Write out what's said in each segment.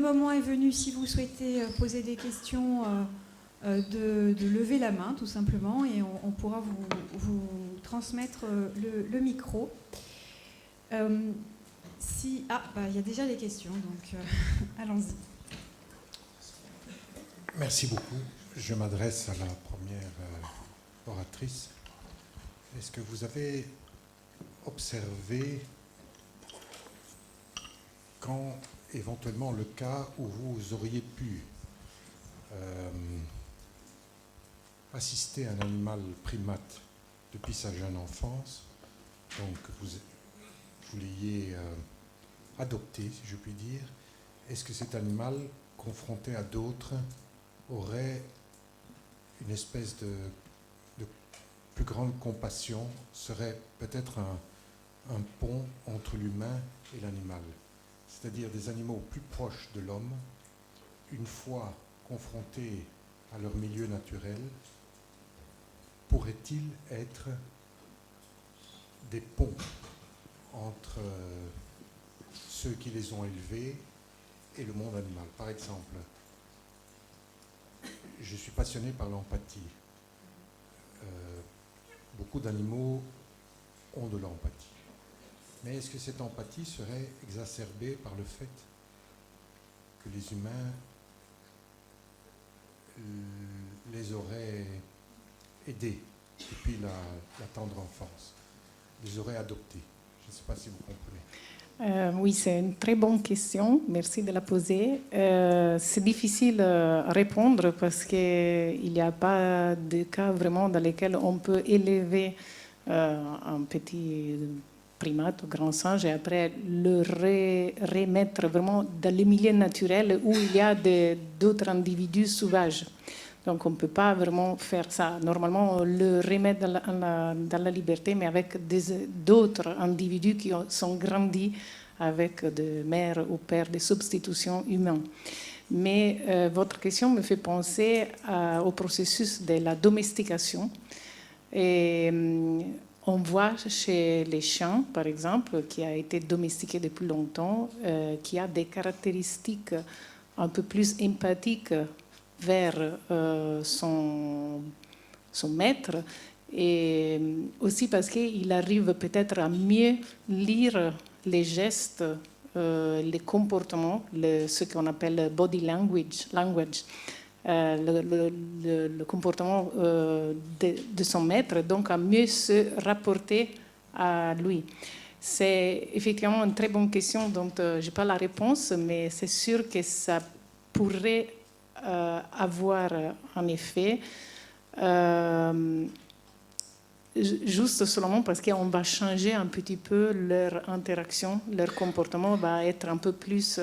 moment est venu, si vous souhaitez poser des questions, de lever la main, tout simplement, et on pourra vous transmettre le micro. Il y a déjà les questions, donc allons-y. Merci beaucoup. Je m'adresse à la première oratrice. Est-ce que vous avez observé quand éventuellement le cas où vous auriez pu assister à un animal primate depuis sa jeune enfance, donc vous l'ayez adopté, si je puis dire, est-ce que cet animal, confronté à d'autres, aurait une espèce de plus grande compassion, serait peut-être un pont entre l'humain et l'animal, c'est-à-dire des animaux plus proches de l'homme, une fois confrontés à leur milieu naturel, pourraient-ils être des ponts entre ceux qui les ont élevés et le monde animal. Par exemple, je suis passionné par l'empathie. Beaucoup d'animaux ont de l'empathie. Mais est-ce que cette empathie serait exacerbée par le fait que les humains les auraient aidés depuis la tendre enfance, les auraient adoptés? Je ne sais pas si vous comprenez. Oui, c'est une très bonne question. Merci de la poser. C'est difficile à répondre parce qu'il n'y a pas de cas vraiment dans lesquels on peut élever un petit primate, grand singe, et après le remettre vraiment dans le milieu naturel où il y a d'autres individus sauvages. Donc on ne peut pas vraiment faire ça. Normalement, on le remet dans la liberté, mais avec d'autres individus qui sont grandis avec de mères ou pères de substitution humaine. Mais votre question me fait penser au processus de la domestication. Et on voit chez les chiens, par exemple, qui a été domestiqué depuis longtemps, qui a des caractéristiques un peu plus empathiques vers son maître, et aussi parce qu'il arrive peut-être à mieux lire les gestes, les comportements, ce qu'on appelle body language, le comportement de son maître, donc à mieux se rapporter à lui. C'est effectivement une très bonne question, donc je n'ai pas la réponse, mais c'est sûr que ça pourrait avoir en effet, juste seulement parce qu'on va changer un petit peu leur interaction, leur comportement va être un peu plus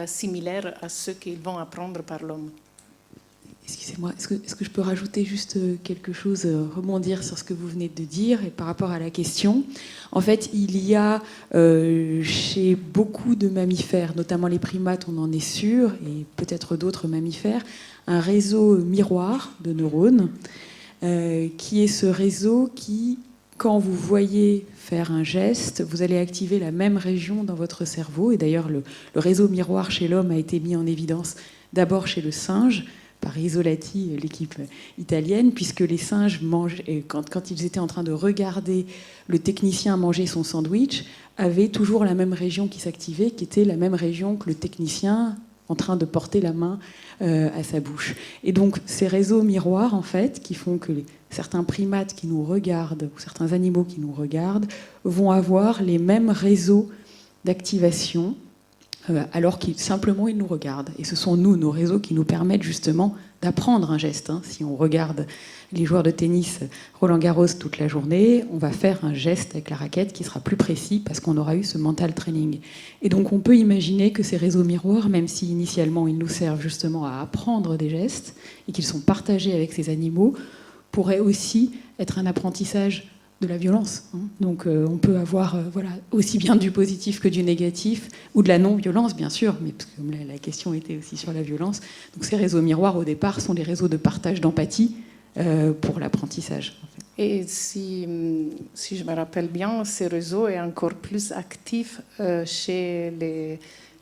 similaire à ce qu'ils vont apprendre par l'homme. Excusez-moi, est-ce que je peux rajouter juste quelque chose, rebondir sur ce que vous venez de dire et par rapport à la question. En fait, il y a chez beaucoup de mammifères, notamment les primates, on en est sûr, et peut-être d'autres mammifères, un réseau miroir de neurones, qui est ce réseau qui, quand vous voyez faire un geste, vous allez activer la même région dans votre cerveau. Et d'ailleurs, le réseau miroir chez l'homme a été mis en évidence d'abord chez le singe, par Isolati, l'équipe italienne, puisque les singes mangent, quand ils étaient en train de regarder le technicien manger son sandwich, avaient toujours la même région qui s'activait, qui était la même région que le technicien en train de porter la main à sa bouche. Et donc ces réseaux miroirs, en fait, qui font que certains primates qui nous regardent, ou certains animaux qui nous regardent, vont avoir les mêmes réseaux d'activation, alors qu'ils simplement ils nous regardent. Et ce sont nos réseaux qui nous permettent justement d'apprendre un geste. Si on regarde les joueurs de tennis Roland Garros toute la journée, on va faire un geste avec la raquette qui sera plus précis parce qu'on aura eu ce mental training. Et donc on peut imaginer que ces réseaux miroirs, même si initialement ils nous servent justement à apprendre des gestes et qu'ils sont partagés avec ces animaux, pourraient aussi être un apprentissage de la violence. Donc on peut avoir aussi bien du positif que du négatif, ou de la non-violence, bien sûr, mais parce que la question était aussi sur la violence. Donc ces réseaux miroirs, au départ, sont des réseaux de partage d'empathie pour l'apprentissage. En fait. Et si je me rappelle bien, ce réseau est encore plus actif chez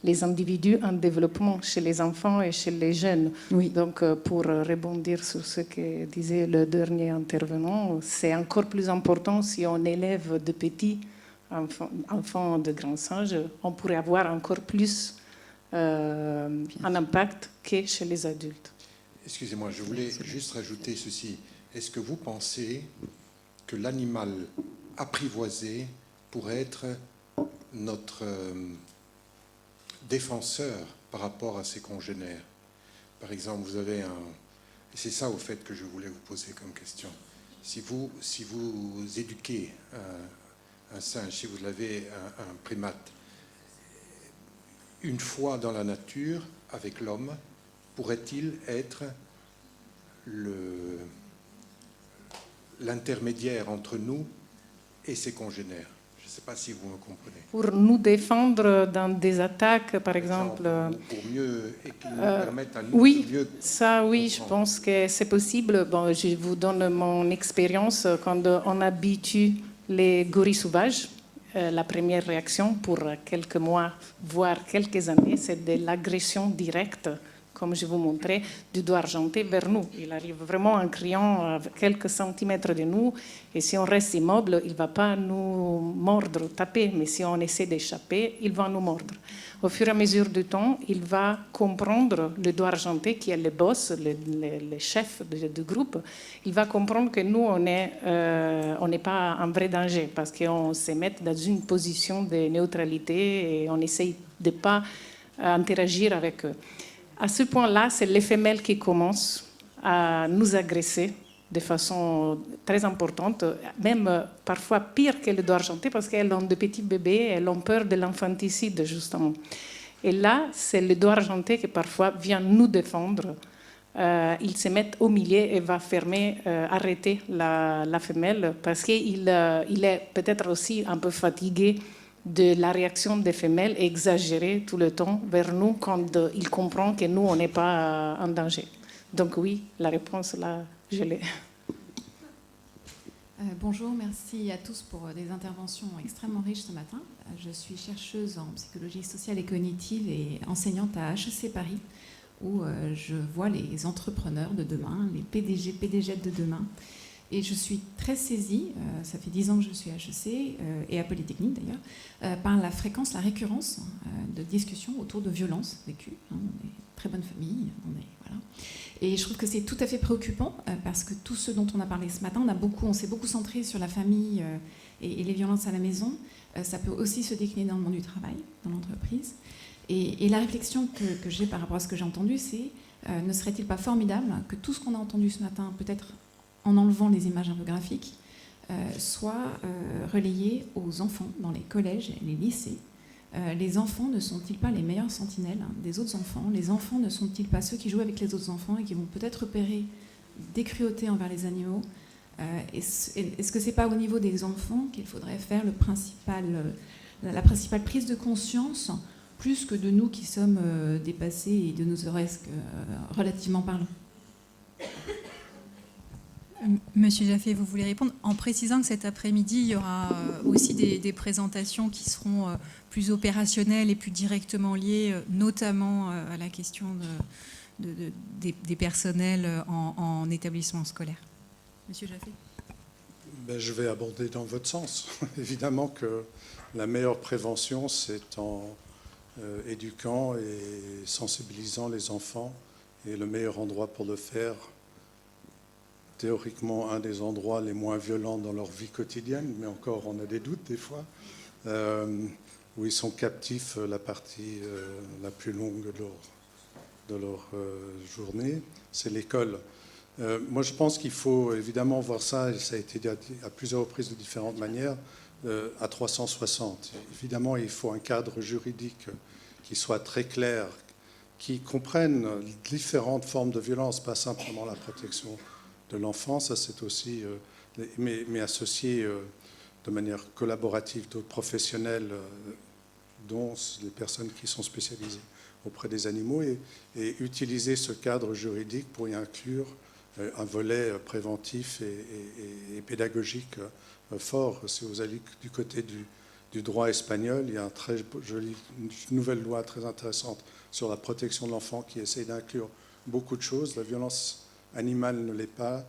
les individus en développement chez les enfants et chez les jeunes. Oui. Donc, pour rebondir sur ce que disait le dernier intervenant, c'est encore plus important si on élève de petits enfants de grands singes, on pourrait avoir encore plus un impact que chez les adultes. Excusez-moi, je voulais juste rajouter ceci. Est-ce que vous pensez que l'animal apprivoisé pourrait être notre défenseur par rapport à ses congénères? Par exemple, vous avez un... Et c'est ça, au fait, que je voulais vous poser comme question. Si vous éduquez un singe, si vous l'avez un primate, une fois dans la nature, avec l'homme, pourrait-il être l'intermédiaire entre nous et ses congénères? Je ne sais pas si vous me comprenez. Pour nous défendre dans des attaques, par exemple. Pour mieux, et qui nous permettent à nous oui, de mieux... Ça, oui, comprendre. je pense que c'est possible. Bon, je vous donne mon expérience. Quand on habitue les gorilles sauvages, la première réaction pour quelques mois, voire quelques années, c'est de l'agression directe, comme je vous montrais, du doigt argenté vers nous. Il arrive vraiment en criant à quelques centimètres de nous, et si on reste immobile, il ne va pas nous mordre, taper, mais si on essaie d'échapper, il va nous mordre. Au fur et à mesure du temps, il va comprendre, le doigt argenté, qui est le boss, le chef du groupe, il va comprendre que nous, on n'est pas en vrai danger, parce qu'on se met dans une position de neutralité et on essaye de ne pas interagir avec eux. À ce point-là, c'est les femelles qui commencent à nous agresser de façon très importante, même parfois pire que le doigt argenté, parce qu'elles ont de petits bébés, elles ont peur de l'infanticide, justement. Et là, c'est le doigt argenté qui parfois vient nous défendre. Il se met au milieu et va arrêter la femelle, parce qu'il est peut-être aussi un peu fatigué de la réaction des femelles exagérée tout le temps vers nous quand il comprend que nous, on n'est pas en danger. Donc oui, la réponse, là, je l'ai. Bonjour, merci à tous pour des interventions extrêmement riches ce matin. Je suis chercheuse en psychologie sociale et cognitive et enseignante à HEC Paris, où je vois les entrepreneurs de demain, les PDG, PDG de demain. Et je suis très saisie, ça fait 10 ans que je suis à HEC, et à Polytechnique d'ailleurs, par la fréquence, la récurrence de discussions autour de violences vécues. On est une très bonne famille, voilà. Et je trouve que c'est tout à fait préoccupant, parce que tout ce dont on a parlé ce matin, on s'est beaucoup centré sur la famille et les violences à la maison. Ça peut aussi se décliner dans le monde du travail, dans l'entreprise. Et la réflexion que j'ai par rapport à ce que j'ai entendu, c'est ne serait-il pas formidable que tout ce qu'on a entendu ce matin, peut-être en enlevant les images un peu graphiques, soit relayé aux enfants dans les collèges et les lycées. Les enfants ne sont-ils pas les meilleurs sentinelles des autres enfants? Les enfants ne sont-ils pas ceux qui jouent avec les autres enfants et qui vont peut-être repérer des cruautés envers les animaux? Est-ce que ce n'est pas au niveau des enfants qu'il faudrait faire la principale prise de conscience, plus que de nous qui sommes dépassés et de nos oreilles relativement parlant? Monsieur Jaffé, vous voulez répondre en précisant que cet après-midi, il y aura aussi des présentations qui seront plus opérationnelles et plus directement liées, notamment à la question des personnels en établissement scolaire. Monsieur Jaffé. Je vais aborder dans votre sens. Évidemment que la meilleure prévention, c'est en éduquant et sensibilisant les enfants. Et le meilleur endroit pour le faire, théoriquement un des endroits les moins violents dans leur vie quotidienne, mais encore on a des doutes des fois, où ils sont captifs la partie la plus longue de leur journée, c'est l'école. Moi je pense qu'il faut évidemment voir ça, et ça a été dit à plusieurs reprises de différentes manières, à 360. Évidemment il faut un cadre juridique qui soit très clair, qui comprenne différentes formes de violence, pas simplement la protection de l'enfant, ça c'est aussi, mais associé de manière collaborative d'autres professionnels, dont les personnes qui sont spécialisées auprès des animaux, et utiliser ce cadre juridique pour y inclure un volet préventif et pédagogique fort. Si vous allez du côté du droit espagnol. Il y a une nouvelle loi très intéressante sur la protection de l'enfant qui essaie d'inclure beaucoup de choses. La violence animale ne l'est pas,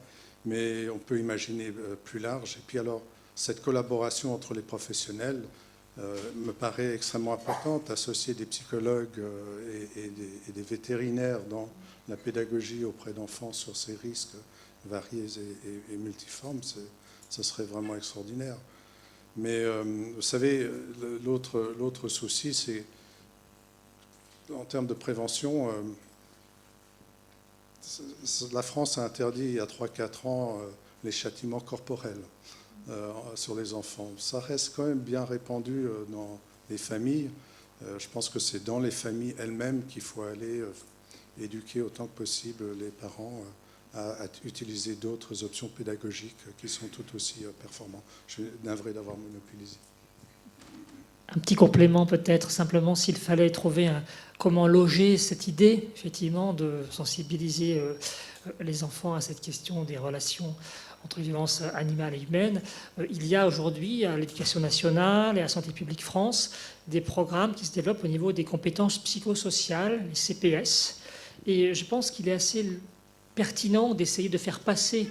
mais on peut imaginer plus large. Et puis alors, cette collaboration entre les professionnels me paraît extrêmement importante. Associer des psychologues et des vétérinaires dans la pédagogie auprès d'enfants sur ces risques variés et multiformes, ce serait vraiment extraordinaire. Mais vous savez, l'autre souci, c'est en termes de prévention, la France a interdit il y a 3-4 ans les châtiments corporels sur les enfants. Ça reste quand même bien répandu dans les familles. Je pense que c'est dans les familles elles-mêmes qu'il faut aller éduquer autant que possible les parents à utiliser d'autres options pédagogiques qui sont tout aussi performantes. Je suis navré d'avoir monopolisé. Un petit complément peut-être, simplement s'il fallait trouver comment loger cette idée, effectivement, de sensibiliser les enfants à cette question des relations entre violences animales et humaines. Il y a aujourd'hui à l'Éducation nationale et à Santé publique France des programmes qui se développent au niveau des compétences psychosociales, les CPS. Et je pense qu'il est assez pertinent d'essayer de faire passer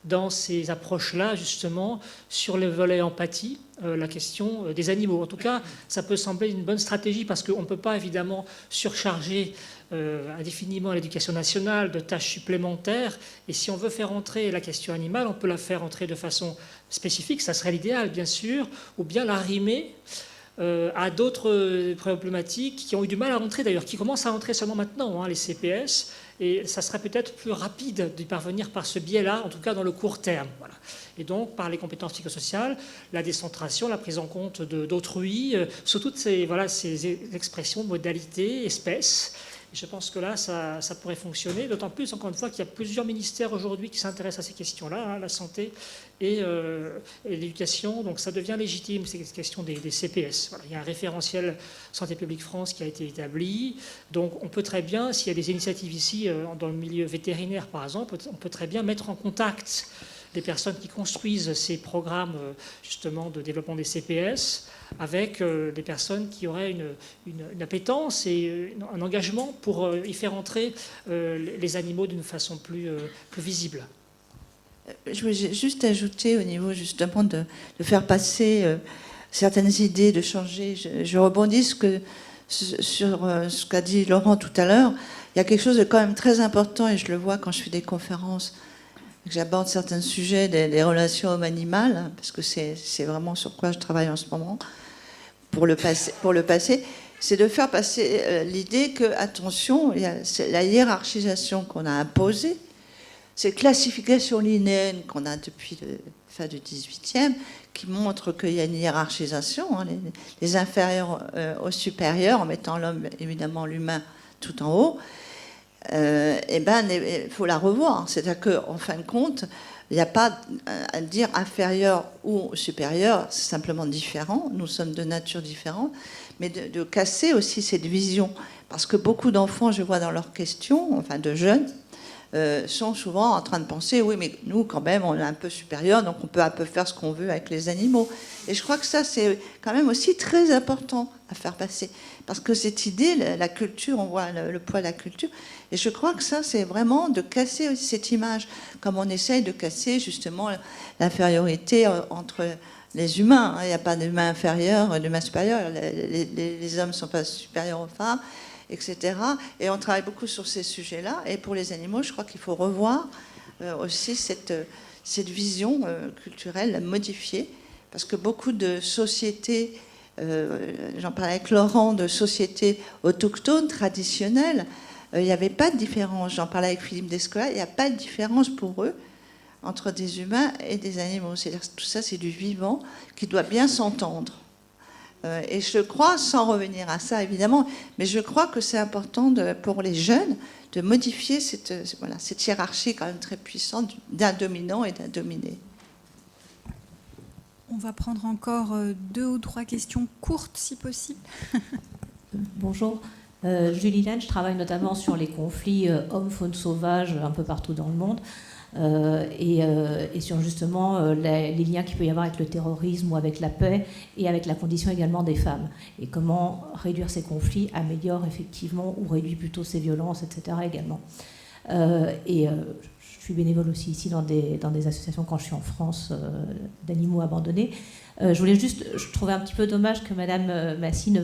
dans ces approches-là, justement, sur le volet empathie, la question des animaux. En tout cas, ça peut sembler une bonne stratégie parce qu'on ne peut pas, évidemment, surcharger indéfiniment l'éducation nationale de tâches supplémentaires. Et si on veut faire entrer la question animale, on peut la faire entrer de façon spécifique, ça serait l'idéal, bien sûr, ou bien l'arrimer à d'autres problématiques qui ont eu du mal à rentrer, d'ailleurs, qui commencent à entrer seulement maintenant, les CPS. Et ça serait peut-être plus rapide d'y parvenir par ce biais-là, en tout cas dans le court terme. Voilà. Et donc, par les compétences psychosociales, la décentration, la prise en compte d'autrui, sur toutes ces expressions, modalités, espèces. Et je pense que là, ça pourrait fonctionner, d'autant plus, encore une fois, qu'il y a plusieurs ministères aujourd'hui qui s'intéressent à ces questions-là, la santé et l'éducation. Donc ça devient légitime, ces questions des CPS. Voilà. Il y a un référentiel Santé publique France qui a été établi. Donc on peut très bien, s'il y a des initiatives ici, dans le milieu vétérinaire par exemple, on peut très bien mettre en contact les personnes qui construisent ces programmes justement de développement des CPS avec des personnes qui auraient une appétence et un engagement pour y faire entrer les animaux d'une façon plus visible. Je voulais juste ajouter au niveau justement de faire passer certaines idées, de changer. Je rebondis sur ce qu'a dit Laurent tout à l'heure. Il y a quelque chose de quand même très important, et je le vois quand je fais des conférences, que j'aborde certains sujets des relations hommes-animales, parce que c'est vraiment sur quoi je travaille en ce moment, pour le passé, c'est de faire passer l'idée que, attention, il y a la hiérarchisation qu'on a imposée, cette classification linéenne qu'on a depuis la fin du XVIIIe, qui montre qu'il y a une hiérarchisation, les inférieurs aux supérieurs, en mettant l'homme, évidemment l'humain, tout en haut. Il faut la revoir. C'est-à-dire qu'en fin de compte, il n'y a pas à dire inférieur ou supérieur, c'est simplement différent. Nous sommes de nature différente. Mais de casser aussi cette vision. Parce que beaucoup d'enfants, je vois dans leurs questions, enfin de jeunes, sont souvent en train de penser, oui, mais nous, quand même, on est un peu supérieur, donc on peut un peu faire ce qu'on veut avec les animaux. Et je crois que ça, c'est quand même aussi très important à faire passer. Parce que cette idée, la culture, on voit le poids de la culture, et je crois que ça, c'est vraiment de casser aussi cette image, comme on essaye de casser justement l'infériorité entre les humains. Il n'y a pas d'humain inférieur, d'humain supérieur. Les hommes ne sont pas supérieurs aux femmes, etc. Et on travaille beaucoup sur ces sujets-là. Et pour les animaux, je crois qu'il faut revoir aussi cette vision culturelle, la modifier. Parce que beaucoup de sociétés, j'en parlais avec Laurent, de sociétés autochtones, traditionnelles, il n'y avait pas de différence. J'en parlais avec Philippe Descola, il n'y a pas de différence pour eux entre des humains et des animaux. C'est-à-dire que tout ça, c'est du vivant qui doit bien s'entendre. Et je crois, sans revenir à ça évidemment, mais je crois que c'est important pour les jeunes de modifier cette hiérarchie quand même très puissante d'un dominant et d'un dominé. On va prendre encore 2 ou 3 questions courtes si possible. Bonjour, Julie Lange, je travaille notamment sur les conflits hommes-faune sauvage un peu partout dans le monde. et sur justement les liens qu'il peut y avoir avec le terrorisme ou avec la paix et avec la condition également des femmes. Et comment réduire ces conflits améliore effectivement ou réduit plutôt ces violences, etc. également. Je suis bénévole aussi ici dans des associations quand je suis en France d'animaux abandonnés. Je trouvais un petit peu dommage que Madame Massy ne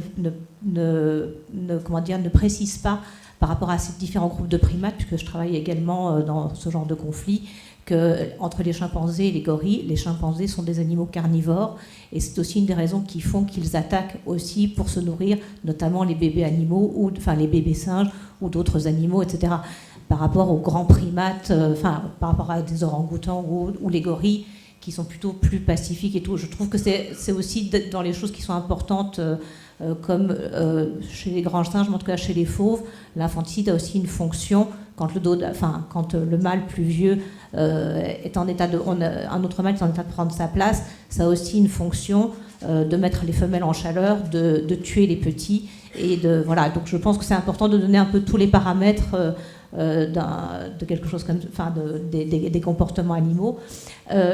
précise pas par rapport à ces différents groupes de primates, puisque je travaille également dans ce genre de conflit, qu'entre les chimpanzés et les gorilles, les chimpanzés sont des animaux carnivores, et c'est aussi une des raisons qui font qu'ils attaquent aussi pour se nourrir, notamment les bébés animaux, enfin les bébés singes ou d'autres animaux, etc. Par rapport aux grands primates, par rapport à des orang-outans ou les gorilles, qui sont plutôt plus pacifiques et tout. Je trouve que c'est aussi dans les choses qui sont importantes, comme chez les grands singes, mais en tout cas chez les fauves, l'infanticide a aussi une fonction. Quand le mâle plus vieux est en état un autre mâle est en état de prendre sa place, ça a aussi une fonction de mettre les femelles en chaleur, de tuer les petits. Voilà. Donc je pense que c'est important de donner un peu tous les paramètres de quelque chose comme, des comportements animaux.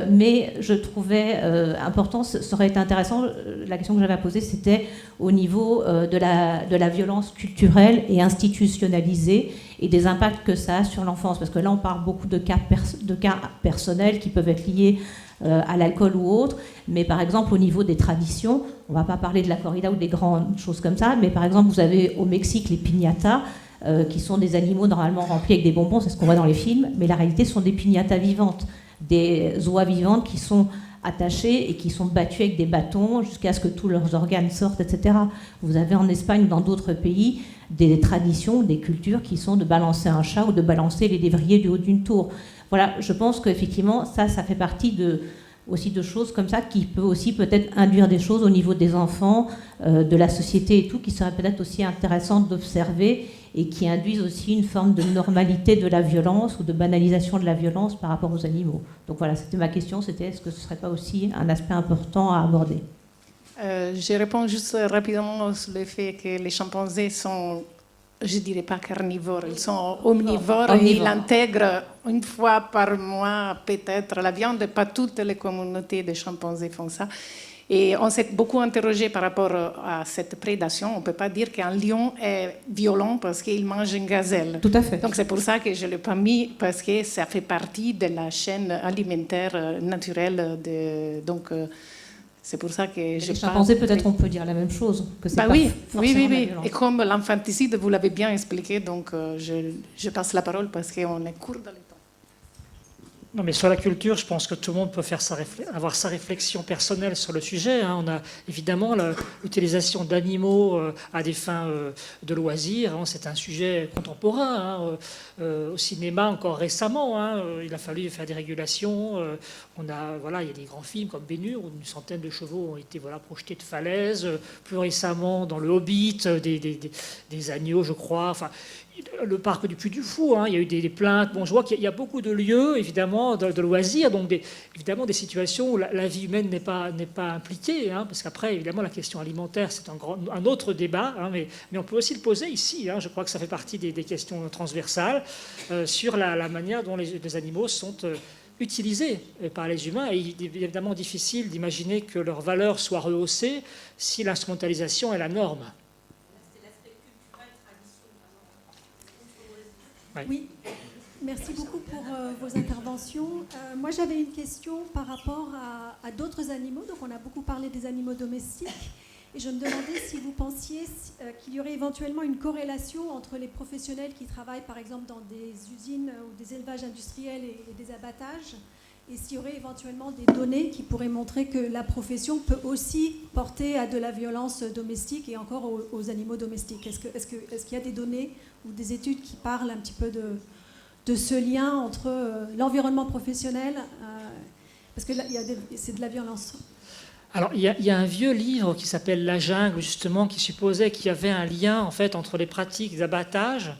Mais je trouvais important, ça aurait été intéressant, la question que j'avais à poser, c'était au niveau de la violence culturelle et institutionnalisée et des impacts que ça a sur l'enfance. Parce que là, on parle beaucoup de cas personnels qui peuvent être liés à l'alcool ou autre, mais par exemple au niveau des traditions, on ne va pas parler de la corrida ou des grandes choses comme ça, mais par exemple vous avez au Mexique les piñatas, qui sont des animaux normalement remplis avec des bonbons, c'est ce qu'on voit dans les films, mais la réalité ce sont des piñatas vivantes, des oies vivantes qui sont attachées et qui sont battues avec des bâtons jusqu'à ce que tous leurs organes sortent, etc. Vous avez en Espagne ou dans d'autres pays des traditions, des cultures qui sont de balancer un chat ou de balancer les lévriers du haut d'une tour. Voilà, je pense qu'effectivement, ça fait partie aussi de choses comme ça qui peut aussi peut-être induire des choses au niveau des enfants, de la société et tout, qui seraient peut-être aussi intéressantes d'observer et qui induisent aussi une forme de normalité de la violence ou de banalisation de la violence par rapport aux animaux. Donc voilà, c'était ma question, c'était est-ce que ce ne serait pas aussi un aspect important à aborder ? Je réponds juste rapidement sur le fait que les chimpanzés sont, je ne dirais pas carnivores, ils sont omnivores. Et ils intègrent une fois par mois peut-être la viande. Pas toutes les communautés de chimpanzés font ça. Et on s'est beaucoup interrogé par rapport à cette prédation. On ne peut pas dire qu'un lion est violent parce qu'il mange une gazelle. Tout à fait. Donc c'est pour ça que je ne l'ai pas mis, parce que ça fait partie de la chaîne alimentaire naturelle. C'est pour ça que je les chimpanzés, peut-être on peut dire la même chose. Que c'est oui. Oui. Et comme l'infanticide, vous l'avez bien expliqué, donc je passe la parole parce qu'on est court dans le temps. Non, mais sur la culture, je pense que tout le monde peut avoir sa réflexion personnelle sur le sujet. Hein. On a évidemment l'utilisation d'animaux à des fins de loisirs. Hein. C'est un sujet contemporain. Hein. Au cinéma, encore récemment, hein, il a fallu faire des régulations. Il y a des grands films comme Ben-Hur, où une centaine de chevaux ont été projetés de falaises. Plus récemment, dans Le Hobbit, des agneaux, je crois. Enfin, le parc du Puy-du-Fou, hein, il y a eu des plaintes. Bon, je vois qu'il y a beaucoup de lieux, évidemment, de loisirs, donc évidemment des situations où la vie humaine n'est pas impliquée, hein, parce qu'après, évidemment, la question alimentaire, c'est un autre débat, hein, mais on peut aussi le poser ici. Hein, je crois que ça fait partie des questions transversales sur la manière dont les animaux sont utilisés par les humains. Et il est évidemment difficile d'imaginer que leur valeur soit rehaussée si l'instrumentalisation est la norme. Oui, merci beaucoup pour vos interventions. Moi, j'avais une question par rapport à d'autres animaux. Donc, on a beaucoup parlé des animaux domestiques. Et je me demandais si vous pensiez qu'il y aurait éventuellement une corrélation entre les professionnels qui travaillent, par exemple, dans des usines ou des élevages industriels et des abattages, et s'il y aurait éventuellement des données qui pourraient montrer que la profession peut aussi porter à de la violence domestique et encore aux animaux domestiques. Est-ce qu'il y a des données ou des études qui parlent un petit peu de ce lien entre l'environnement professionnel, parce que là, c'est de la violence. Alors, il y a un vieux livre qui s'appelle La jungle, justement, qui supposait qu'il y avait un lien, en fait, entre les pratiques d'abattage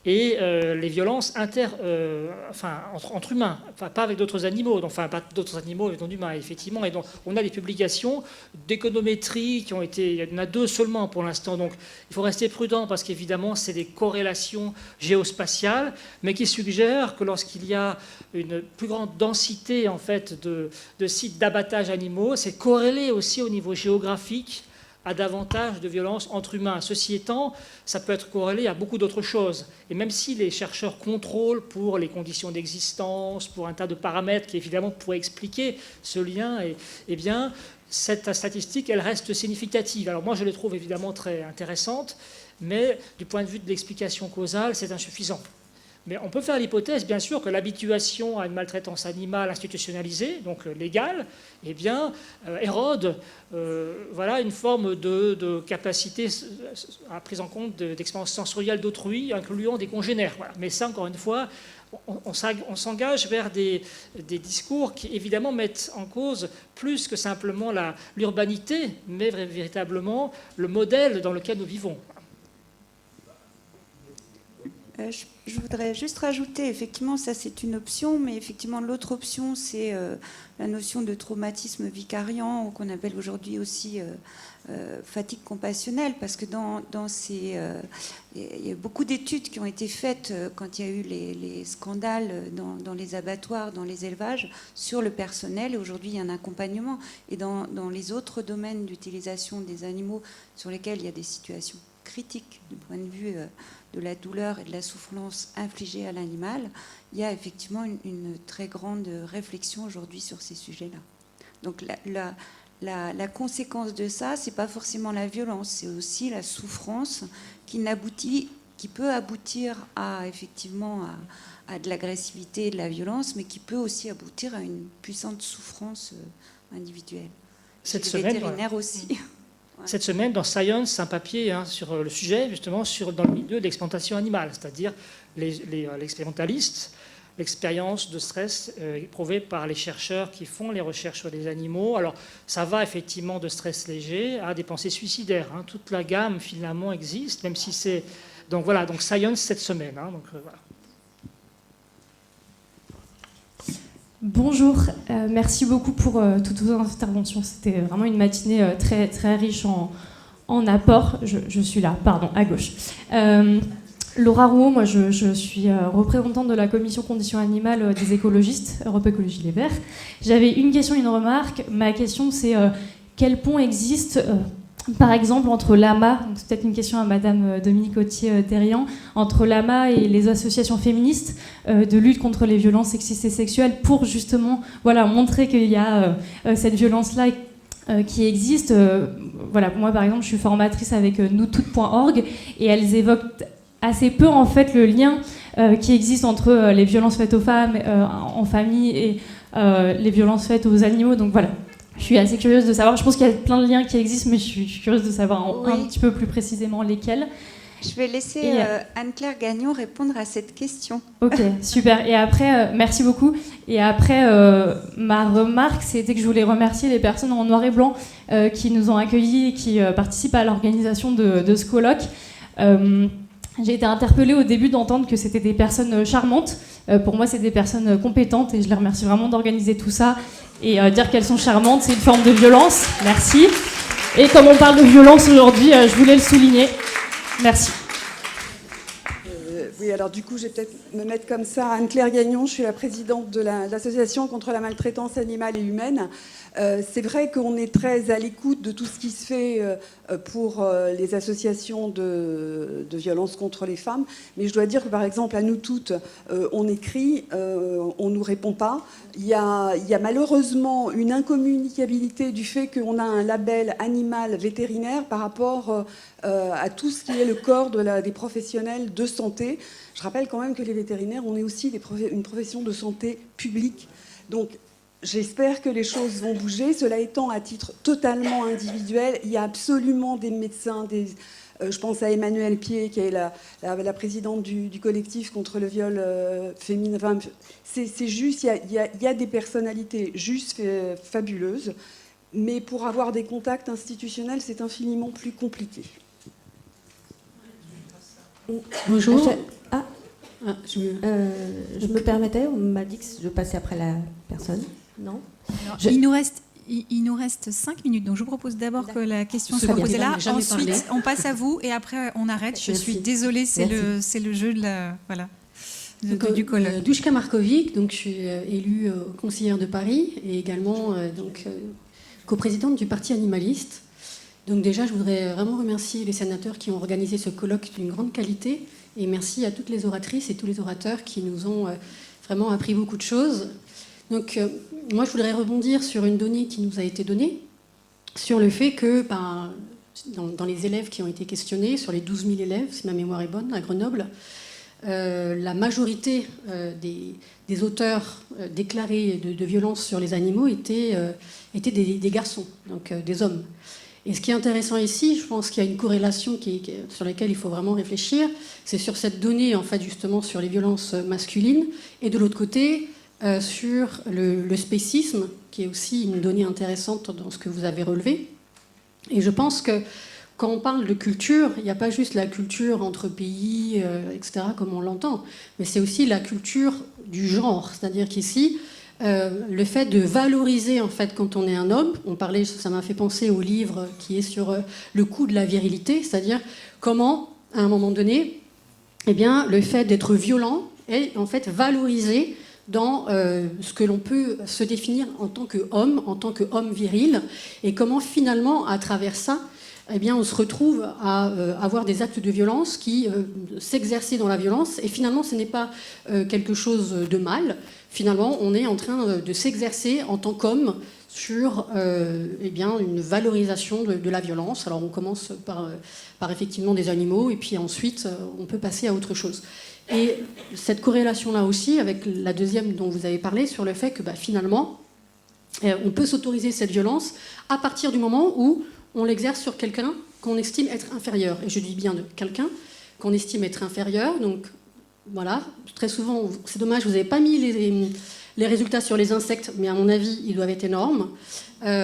et les violences entre humains, enfin, pas avec d'autres animaux, enfin pas d'autres animaux mais non humains, effectivement. Et donc on a des publications d'économétrie qui ont été, il y en a 2 seulement pour l'instant, donc il faut rester prudent parce qu'évidemment c'est des corrélations géospatiales, mais qui suggèrent que lorsqu'il y a une plus grande densité en fait de sites d'abattage animaux, c'est corrélé aussi au niveau géographique à davantage de violences entre humains. Ceci étant, ça peut être corrélé à beaucoup d'autres choses. Et même si les chercheurs contrôlent pour les conditions d'existence, pour un tas de paramètres qui évidemment pourraient expliquer ce lien, eh bien, cette statistique, elle reste significative. Alors moi, je les trouve évidemment très intéressantes, mais du point de vue de l'explication causale, c'est insuffisant. Mais on peut faire l'hypothèse, bien sûr, que l'habituation à une maltraitance animale institutionnalisée, donc légale, eh bien, érode une forme de capacité à prise en compte d'expériences sensorielles d'autrui, incluant des congénères. Voilà. Mais ça, encore une fois, on s'engage vers des discours qui, évidemment, mettent en cause plus que simplement l'urbanité, mais véritablement le modèle dans lequel nous vivons. Je voudrais juste rajouter, effectivement, ça c'est une option, mais effectivement l'autre option c'est la notion de traumatisme vicariant, ou qu'on appelle aujourd'hui aussi fatigue compassionnelle, parce que il y a beaucoup d'études qui ont été faites quand il y a eu les scandales dans les abattoirs, dans les élevages, sur le personnel, et aujourd'hui il y a un accompagnement. Et dans les autres domaines d'utilisation des animaux sur lesquels il y a des situations critiques du point de vue de la douleur et de la souffrance infligée à l'animal, il y a effectivement une très grande réflexion aujourd'hui sur ces sujets-là. Donc la conséquence de ça, c'est pas forcément la violence, c'est aussi la souffrance qui peut aboutir à effectivement à de l'agressivité et de la violence, mais qui peut aussi aboutir à une puissante souffrance individuelle. Cette semaine, vétérinaire aussi. Cette semaine, dans Science, un papier sur le sujet, justement, dans le milieu de l'expérimentation animale, c'est-à-dire l'expérimentaliste, l'expérience de stress éprouvée par les chercheurs qui font les recherches sur les animaux. Alors, ça va effectivement de stress léger à des pensées suicidaires. Hein. Toute la gamme, finalement, existe, même si c'est... Donc voilà, donc Science cette semaine. Hein, voilà. Bonjour, merci beaucoup pour toutes vos interventions. C'était vraiment une matinée très, très riche en apports. Je suis là, pardon, à gauche. Laura Rouault, moi je suis représentante de la commission conditions animales des écologistes, Europe Écologie Les Verts. J'avais une question, une remarque. Ma question c'est quel pont existe par exemple entre l'AMA, c'est peut-être une question à Madame Dominique Autier-Terrian, entre l'AMA et les associations féministes de lutte contre les violences sexistes et sexuelles pour justement montrer qu'il y a cette violence-là qui existe. Voilà, moi par exemple je suis formatrice avec noustoutes.org et elles évoquent assez peu en fait le lien qui existe entre les violences faites aux femmes en famille et les violences faites aux animaux. Donc voilà. Je suis assez curieuse de savoir, je pense qu'il y a plein de liens qui existent, mais je suis curieuse de savoir un petit peu plus précisément lesquels. Je vais laisser Anne-Claire Gagnon répondre à cette question. Ok, super. Et après, merci beaucoup. Et après, ma remarque, c'était que je voulais remercier les personnes en noir et blanc qui nous ont accueillis et qui participent à l'organisation de ce colloque. J'ai été interpellée au début d'entendre que c'était des personnes charmantes. Pour moi, c'est des personnes compétentes et je les remercie vraiment d'organiser tout ça. Et dire qu'elles sont charmantes, c'est une forme de violence. Merci. Et comme on parle de violence aujourd'hui, je voulais le souligner. Merci. Oui, alors du coup, je vais peut-être me mettre comme ça. Anne-Claire Gagnon, je suis la présidente de l'association contre la maltraitance animale et humaine. C'est vrai qu'on est très à l'écoute de tout ce qui se fait pour les associations de violence contre les femmes. Mais je dois dire que, par exemple, à nous toutes, on écrit, on ne nous répond pas. Il y a malheureusement une incommunicabilité du fait qu'on a un label animal vétérinaire par rapport à tout ce qui est le corps des professionnels de santé. Je rappelle quand même que les vétérinaires, on est aussi une profession de santé publique. Donc, j'espère que les choses vont bouger. Cela étant, à titre totalement individuel, il y a absolument des médecins, je pense à Emmanuelle Pied, qui est la présidente du collectif contre le viol féminin. Enfin, c'est juste, il y a des personnalités juste fabuleuses, mais pour avoir des contacts institutionnels, c'est infiniment plus compliqué. Bonjour. Je me permettais, on m'a dit que je passais après la personne. Non. Alors, il nous reste 5 minutes, donc je vous propose d'abord que la question soit posée là. Ensuite, on passe à vous et après on arrête. Je suis désolée, c'est le jeu de la, voilà, du colloque. Douchka Markovic, donc je suis élue conseillère de Paris et également coprésidente du Parti animaliste. Donc déjà, je voudrais vraiment remercier les sénateurs qui ont organisé ce colloque d'une grande qualité et merci à toutes les oratrices et tous les orateurs qui nous ont vraiment appris beaucoup de choses. Donc moi, je voudrais rebondir sur une donnée qui nous a été donnée, sur le fait que dans les élèves qui ont été questionnés, sur les 12 000 élèves, si ma mémoire est bonne, à Grenoble, la majorité des auteurs déclarés de violences sur les animaux étaient des garçons, donc des hommes. Et ce qui est intéressant ici, je pense qu'il y a une corrélation sur laquelle il faut vraiment réfléchir, c'est sur cette donnée, en fait, justement, sur les violences masculines, et de l'autre côté, sur le spécisme, qui est aussi une donnée intéressante dans ce que vous avez relevé. Et je pense que quand on parle de culture, il n'y a pas juste la culture entre pays, etc., comme on l'entend, mais c'est aussi la culture du genre. C'est-à-dire qu'ici, le fait de valoriser, en fait, quand on est un homme, ça m'a fait penser au livre qui est sur le coût de la virilité, c'est-à-dire comment, à un moment donné, eh bien, le fait d'être violent est en fait valorisé dans ce que l'on peut se définir en tant qu'homme viril, et comment finalement, à travers ça, eh bien, on se retrouve à avoir des actes de violence qui s'exercer dans la violence, et finalement, ce n'est pas quelque chose de mal. Finalement, on est en train de s'exercer en tant qu'homme sur eh bien, une valorisation de la violence. Alors, on commence par effectivement des animaux, et puis ensuite, on peut passer à autre chose. Et cette corrélation-là aussi, avec la deuxième dont vous avez parlé, sur le fait que finalement, on peut s'autoriser cette violence à partir du moment où on l'exerce sur quelqu'un qu'on estime être inférieur. Et je dis bien de quelqu'un qu'on estime être inférieur. Donc voilà, très souvent, c'est dommage, vous n'avez pas mis les résultats sur les insectes, mais à mon avis, ils doivent être énormes.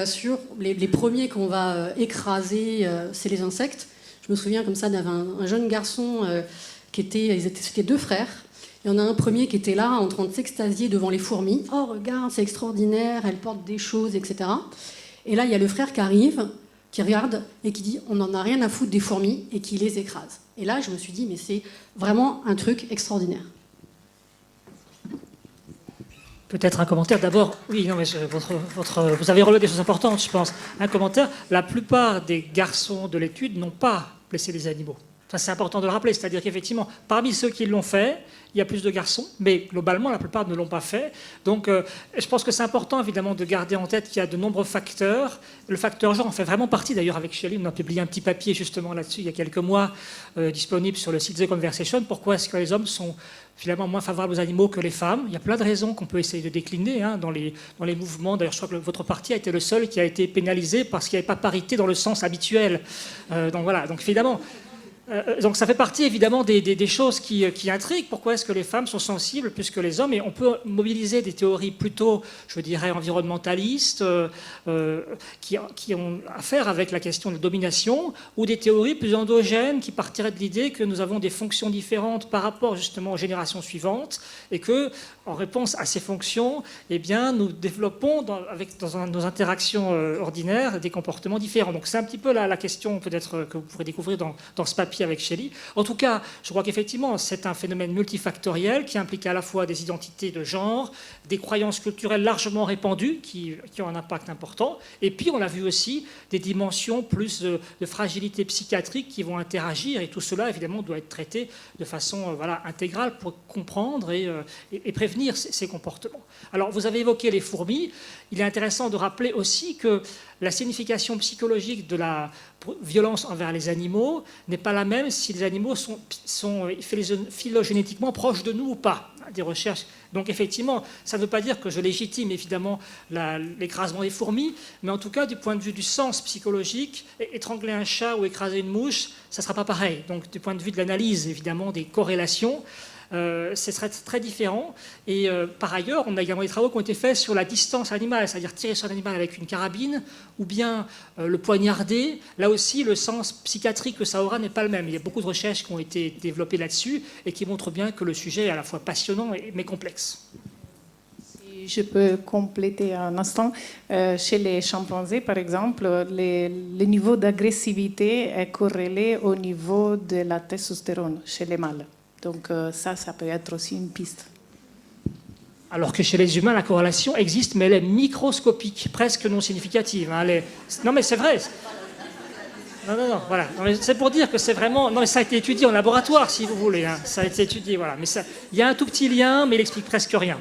Sur les premiers qu'on va écraser, c'est les insectes. Je me souviens comme ça d'un jeune garçon c'était 2 frères. Il y en a un premier qui était là en train de s'extasier devant les fourmis. Oh, regarde, c'est extraordinaire, elles portent des choses, etc. Et là, il y a le frère qui arrive, qui regarde et qui dit on n'en a rien à foutre des fourmis, et qui les écrase. Et là, je me suis dit mais c'est vraiment un truc extraordinaire. Peut-être un commentaire d'abord. Oui, non, mais vous avez relevé des choses importantes, je pense. Un commentaire. La plupart des garçons de l'étude n'ont pas blessé les animaux. Ça, c'est important de le rappeler. C'est-à-dire qu'effectivement, parmi ceux qui l'ont fait, il y a plus de garçons, mais globalement, la plupart ne l'ont pas fait. Donc, je pense que c'est important, évidemment, de garder en tête qu'il y a de nombreux facteurs. Le facteur genre en fait vraiment partie. D'ailleurs, avec Shelley, on a publié un petit papier, justement, là-dessus, il y a quelques mois, disponible sur le site The Conversation. Pourquoi est-ce que les hommes sont finalement moins favorables aux animaux que les femmes? Il y a plein de raisons qu'on peut essayer de décliner dans les mouvements. D'ailleurs, je crois que votre parti a été le seul qui a été pénalisé parce qu'il n'y avait pas parité dans le sens habituel. Donc, voilà. Donc, évidemment... Donc ça fait partie évidemment des choses qui intriguent. Pourquoi est-ce que les femmes sont sensibles plus que les hommes? Et on peut mobiliser des théories plutôt, je dirais, environnementalistes, qui ont à faire avec la question de domination, ou des théories plus endogènes qui partiraient de l'idée que nous avons des fonctions différentes par rapport justement aux générations suivantes, et que, en réponse à ces fonctions, eh bien, nous développons dans nos interactions ordinaires des comportements différents. Donc c'est un petit peu la question peut-être que vous pourrez découvrir dans ce papier avec Shelley. En tout cas, je crois qu'effectivement, c'est un phénomène multifactoriel qui implique à la fois des identités de genre, des croyances culturelles largement répandues qui ont un impact important, et puis on a vu aussi des dimensions plus de fragilité psychiatrique qui vont interagir, et tout cela, évidemment, doit être traité de façon intégrale pour comprendre et prévenir ces comportements. Alors, vous avez évoqué les fourmis. Il est intéressant de rappeler aussi que la signification psychologique de la violence envers les animaux n'est pas la même si les animaux sont phylogénétiquement proches de nous ou pas. Des recherches. Donc effectivement, ça ne veut pas dire que je légitime évidemment l'écrasement des fourmis, mais en tout cas du point de vue du sens psychologique, étrangler un chat ou écraser une mouche, ça ne sera pas pareil. Donc du point de vue de l'analyse évidemment des corrélations, ce serait très différent. Et par ailleurs, on a également des travaux qui ont été faits sur la distance animale, c'est-à-dire tirer sur l'animal avec une carabine ou bien le poignarder. Là aussi, le sens psychiatrique que ça aura n'est pas le même. Il y a beaucoup de recherches qui ont été développées là-dessus et qui montrent bien que le sujet est à la fois passionnant mais complexe. Je peux compléter un instant. Chez les chimpanzés, par exemple, le niveau d'agressivité est corrélé au niveau de la testostérone chez les mâles. Donc ça peut être aussi une piste. Alors que chez les humains, la corrélation existe, mais elle est microscopique, presque non significative. Non, mais c'est vrai. Non, voilà. C'est pour dire que c'est vraiment... Non, mais ça a été étudié en laboratoire, si vous voulez. Hein. Ça a été étudié, voilà. Mais il y a un tout petit lien, mais il explique presque rien.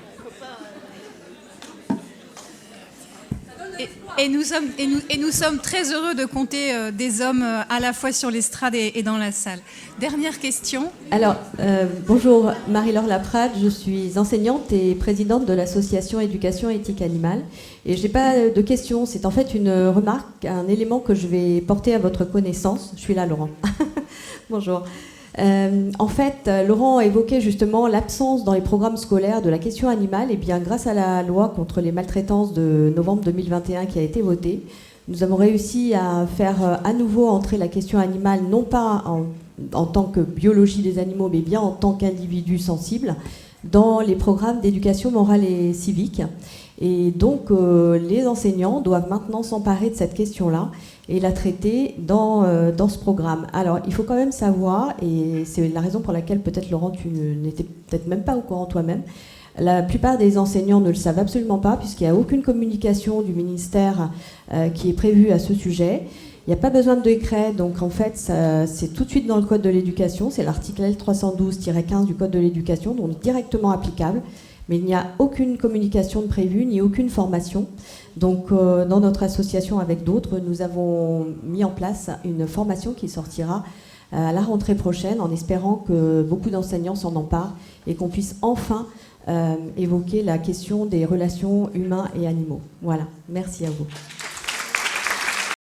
Et nous sommes très heureux de compter des hommes à la fois sur l'estrade et dans la salle. Dernière question. Alors, bonjour, Marie-Laure Laprade, je suis enseignante et présidente de l'association Éducation Éthique Animale. Et je n'ai pas de questions, c'est en fait une remarque, un élément que je vais porter à votre connaissance. Je suis là, Laurent. Bonjour. En fait, Laurent a évoqué justement l'absence dans les programmes scolaires de la question animale. Et bien, grâce à la loi contre les maltraitances de novembre 2021 qui a été votée, nous avons réussi à faire à nouveau entrer la question animale, non pas en tant que biologie des animaux, mais bien en tant qu'individu sensible, dans les programmes d'éducation morale et civique. Et donc, les enseignants doivent maintenant s'emparer de cette question-là et la traiter dans ce programme. Alors, il faut quand même savoir, et c'est la raison pour laquelle peut-être, Laurent, tu n'étais peut-être même pas au courant toi-même, la plupart des enseignants ne le savent absolument pas, puisqu'il n'y a aucune communication du ministère qui est prévue à ce sujet. Il n'y a pas besoin de décret, donc en fait, c'est tout de suite dans le Code de l'éducation, c'est l'article L312-15 du Code de l'éducation, donc directement applicable. Mais il n'y a aucune communication de prévue, ni aucune formation. Donc, dans notre association avec d'autres, nous avons mis en place une formation qui sortira à la rentrée prochaine, en espérant que beaucoup d'enseignants s'en emparent et qu'on puisse enfin évoquer la question des relations humains et animaux. Voilà, merci à vous.